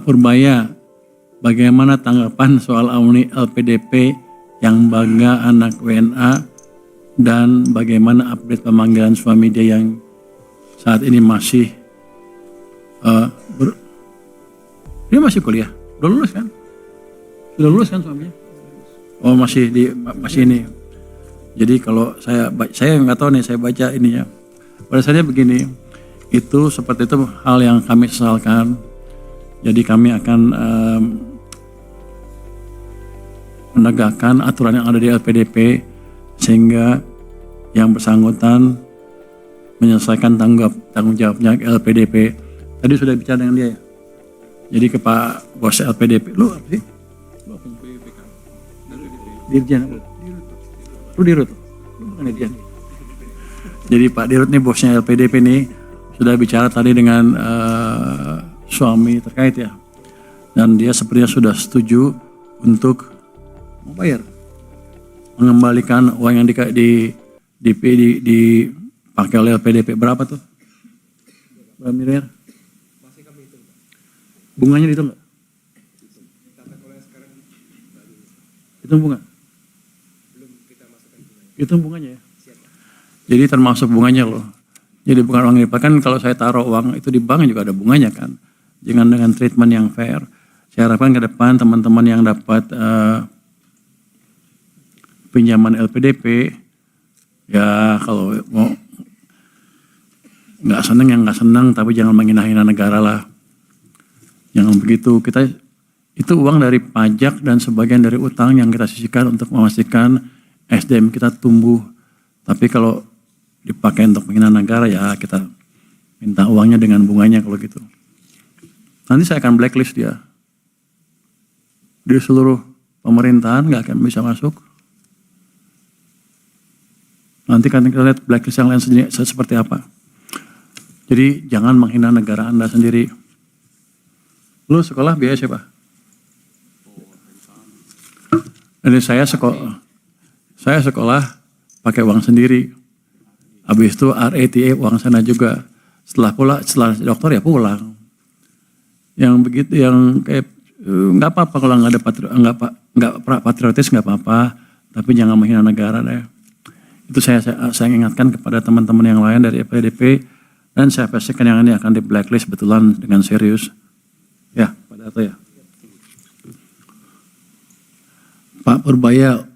Purbaya, bagaimana tanggapan soal alumni LPDP yang bangga anak WNA dan bagaimana update pemanggilan suami dia yang saat ini masih dia masih kuliah, udah lulus kan? Sudah lulus kan suaminya? Oh masih ini. Jadi kalau saya nggak tahu nih, saya baca ininya. Pada saatnya begini, itu seperti itu hal yang kami sesalkan. Jadi kami akan menegakkan aturan yang ada di LPDP sehingga yang bersangkutan menyelesaikan tanggung jawabnya LPDP. Tadi sudah bicara dengan dia ya. Jadi ke Pak Bos LPDP, lu apa sih? Lu apa BPK? Dirjen. Lu Dirut. Lu bukan Dirjen. Jadi Pak Dirut nih bosnya LPDP nih sudah bicara tadi dengan suami terkait ya. Dan dia sepertinya sudah setuju untuk membayar, mengembalikan uang yang dipakai oleh LPDP. Berapa tuh? Berapa miliar? Masih kami hitung, Pak. Bunganya dihitung nggak? Tata kelola sekarang Hitung bunga? belum kita masukkan bunganya. Hitung bunganya ya? Siap, Pak. Jadi termasuk bunganya loh. Jadi bukan uang dipakai, kan kalau saya taruh uang itu di bank juga ada bunganya kan. Jangan dengan treatment yang fair. Saya harapkan ke depan teman-teman yang dapat pinjaman LPDP, ya kalau mau nggak seneng yang nggak seneng, tapi jangan menghina-hina negara lah. Jangan begitu. Kita itu uang dari pajak dan sebagian dari utang yang kita sisihkan untuk memastikan SDM kita tumbuh. Tapi kalau dipakai untuk menghina negara ya kita minta uangnya dengan bunganya kalau gitu. Nanti saya akan blacklist dia. Di seluruh pemerintahan nggak akan bisa masuk. Nanti kan kita lihat blacklist yang lain seperti apa. Jadi jangan menghina negara Anda sendiri. Lu sekolah biaya siapa? Jadi saya sekolah pakai uang sendiri. Habis itu RATA uang sana juga. Setelah dokter ya pulang. Yang begitu yang kayak nggak apa-apa kalau nggak ada patriotis nggak apa-apa. Tapi jangan menghina negara deh. Itu saya ingatkan kepada teman-teman yang lain dari LPDP dan saya pastikan yang ini akan di blacklist betulan dengan serius. Ya, Pak Dato ya. Pak Purbaya,